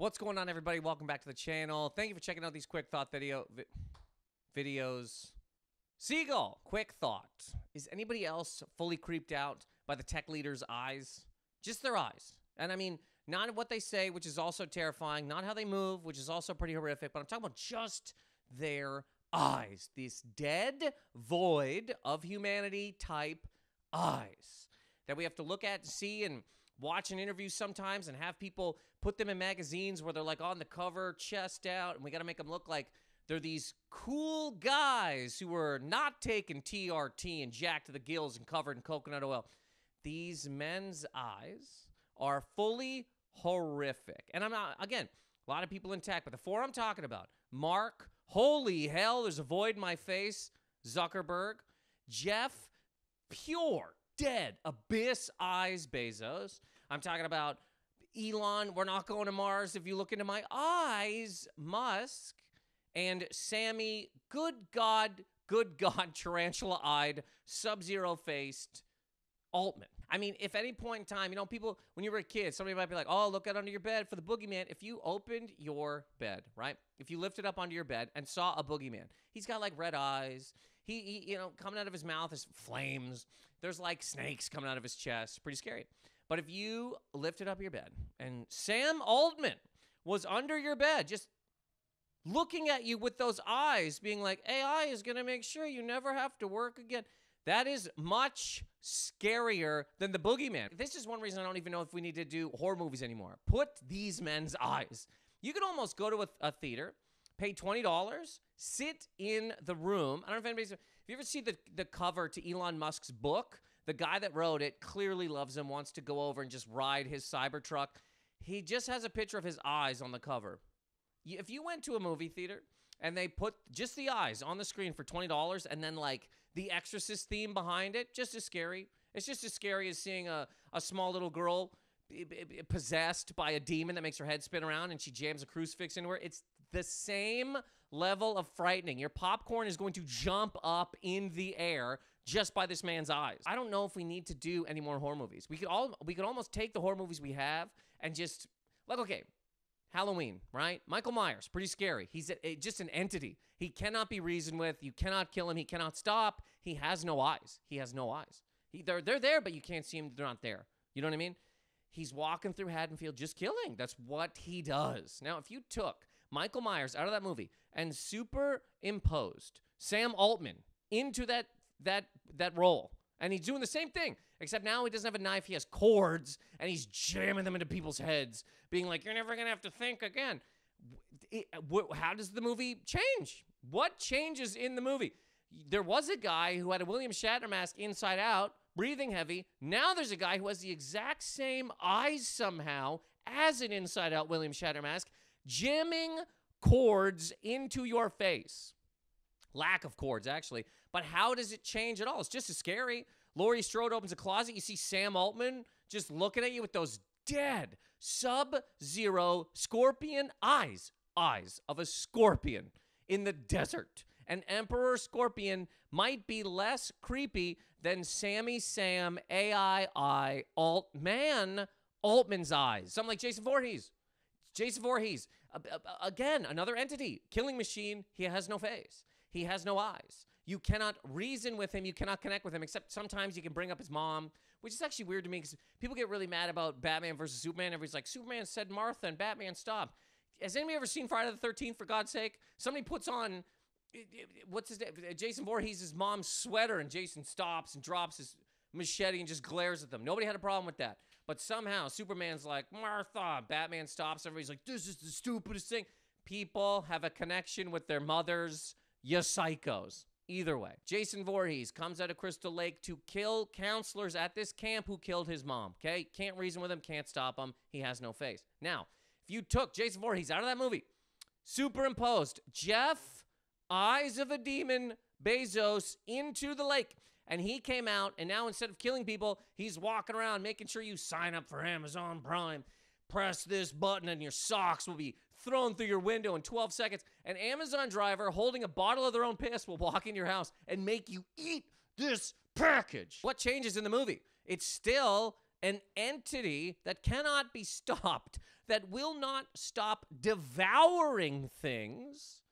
What's going on, everybody? Welcome back to the channel. Thank you for checking out these quick thought videos. Seagull, quick thought. Is anybody else fully creeped out by the tech leaders' eyes? Just their eyes. And I mean, not what they say, which is also terrifying, not how they move, which is also pretty horrific, but I'm talking about just their eyes. This dead void of humanity type eyes that we have to look at and see and watch in interviews sometimes and have people put them in magazines where they're like on the cover, chest out, and we got to make them look like they're these cool guys who are not taking TRT and jacked to the gills and covered in coconut oil. These men's eyes are fully horrific. And I'm not, again, a lot of people in tech, but the four I'm talking about, Mark, holy hell, there's a void in my face, Zuckerberg, Jeff, pure, dead, abyss eyes, Bezos. I'm talking about Elon, we're not going to Mars if you look into my eyes, Musk, and Sammy, good God, tarantula-eyed, sub-zero-faced Altman. I mean, if any point in time, you know, people, when you were a kid, somebody might be like, oh, look out under your bed for the boogeyman. If you opened your bed, right? If you lifted up onto your bed and saw a boogeyman, he's got like red eyes. He you know, coming out of his mouth is flames. There's like snakes coming out of his chest. Pretty scary. But if you lifted up your bed and Sam Altman was under your bed, just looking at you with those eyes, being like, AI is going to make sure you never have to work again. That is much scarier than the boogeyman. This is one reason I don't even know if we need to do horror movies anymore. Put these men's eyes. You could almost go to a theater, pay $20, sit in the room. I don't know if anybody's... If you ever see the cover to Elon Musk's book, the guy that wrote it clearly loves him, wants to go over and just ride his Cybertruck. He just has a picture of his eyes on the cover. If you went to a movie theater and they put just the eyes on the screen for $20 and then like the Exorcist theme behind it, just as scary. It's just as scary as seeing a small little girl possessed by a demon that makes her head spin around and she jams a crucifix into her. It's the same level of frightening. Your popcorn is going to jump up in the air just by this man's eyes. I don't know if we need to do any more horror movies. We could almost take the horror movies we have and just, like, okay, Halloween, right? Michael Myers, pretty scary. He's just an entity. He cannot be reasoned with. You cannot kill him. He cannot stop. He has no eyes. He has no eyes. They're there, but you can't see him. They're not there. You know what I mean? He's walking through Haddonfield just killing. That's what he does. Now, if you took Michael Myers out of that movie and superimposed Sam Altman into that role, and he's doing the same thing, except now he doesn't have a knife, he has cords, and he's jamming them into people's heads, being like, you're never gonna have to think again. How does the movie change? What changes in the movie? There was a guy who had a William Shatner mask inside out, breathing heavy. Now there's a guy who has the exact same eyes somehow as an inside out William Shatner mask, jamming cords into your face. Lack of cords, actually. But how does it change at all? It's just as scary. Laurie Strode opens a closet. You see Sam Altman just looking at you with those dead, sub-zero scorpion eyes. Eyes of a scorpion in the desert. An emperor scorpion might be less creepy than Sammy Sam AI Altman's eyes. Something like Jason Voorhees. Jason Voorhees. Again, another entity. Killing machine. He has no face. He has no eyes. You cannot reason with him. You cannot connect with him, except sometimes you can bring up his mom, which is actually weird to me because people get really mad about Batman versus Superman. Everybody's like, Superman said Martha and Batman stopped. Has anybody ever seen Friday the 13th, for God's sake? Somebody puts on, what's his name? Jason Voorhees' mom's sweater, and Jason stops and drops his machete and just glares at them. Nobody had a problem with that. But somehow Superman's like, Martha. Batman stops. Everybody's like, this is the stupidest thing. People have a connection with their mothers. You psychos. Either way, Jason Voorhees comes out of Crystal Lake to kill counselors at this camp who killed his mom, okay? Can't reason with him, can't stop him. He has no face. Now, if you took Jason Voorhees out of that movie, superimposed Jeff, eyes of a demon, Bezos, into the lake, and he came out, and now instead of killing people, he's walking around making sure you sign up for Amazon Prime, press this button, and your socks will be thrown through your window in 12 seconds. An Amazon driver holding a bottle of their own piss will walk in your house and make you eat this package. What changes in the movie? It's still an entity that cannot be stopped, that will not stop devouring things,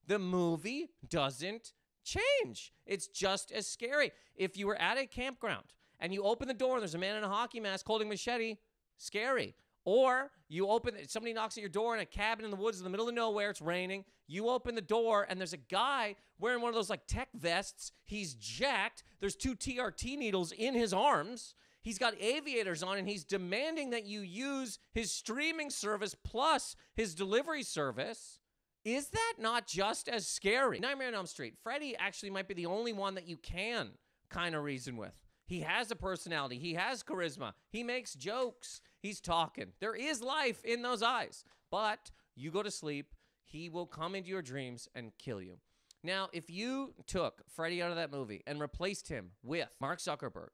the movie doesn't change. It's just as scary. If you were at a campground and you open the door and there's a man in a hockey mask holding a machete, scary. Or you open, somebody knocks at your door in a cabin in the woods in the middle of nowhere, it's raining. You open the door and there's a guy wearing one of those like tech vests. He's jacked. There's 2 TRT needles in his arms. He's got aviators on and he's demanding that you use his streaming service plus his delivery service. Is that not just as scary? Nightmare on Elm Street. Freddy actually might be the only one that you can kind of reason with. He has a personality. He has charisma. He makes jokes. He's talking. There is life in those eyes. But you go to sleep, he will come into your dreams and kill you. Now, if you took Freddy out of that movie and replaced him with Mark Zuckerberg,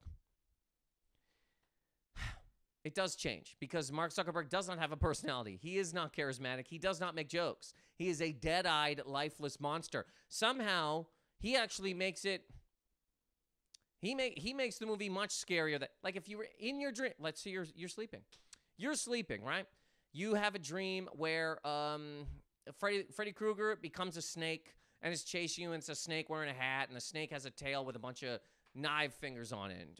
it does change because Mark Zuckerberg does not have a personality. He is not charismatic. He does not make jokes. He is a dead-eyed, lifeless monster. Somehow, he actually makes it... He makes the movie much scarier. That, like, if you were in your dream... Let's say you're sleeping. You're sleeping, right? You have a dream where Freddy Krueger becomes a snake and is chasing you, and it's a snake wearing a hat, and the snake has a tail with a bunch of knife fingers on it.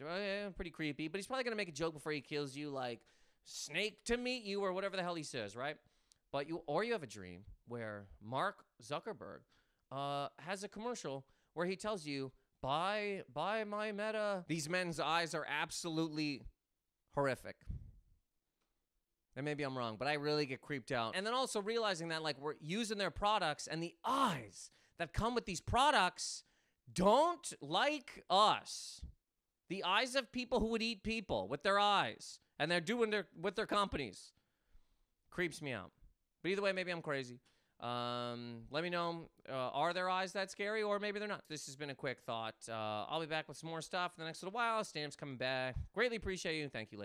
Pretty creepy, but he's probably going to make a joke before he kills you, like, snake to meet you, or whatever the hell he says, right? But you have a dream where Mark Zuckerberg has a commercial where he tells you, buy my Meta. These men's eyes are absolutely horrific. And maybe I'm wrong, but I really get creeped out. And then also realizing that, like, we're using their products, and the eyes that come with these products don't like us. The eyes of people who would eat people with their eyes, and they're doing with their companies. Creeps me out. But either way, maybe I'm crazy. Let me know, are their eyes that scary, or maybe they're not? This has been a quick thought. I'll be back with some more stuff in the next little while. Stamps coming back. Greatly appreciate you. Thank you later.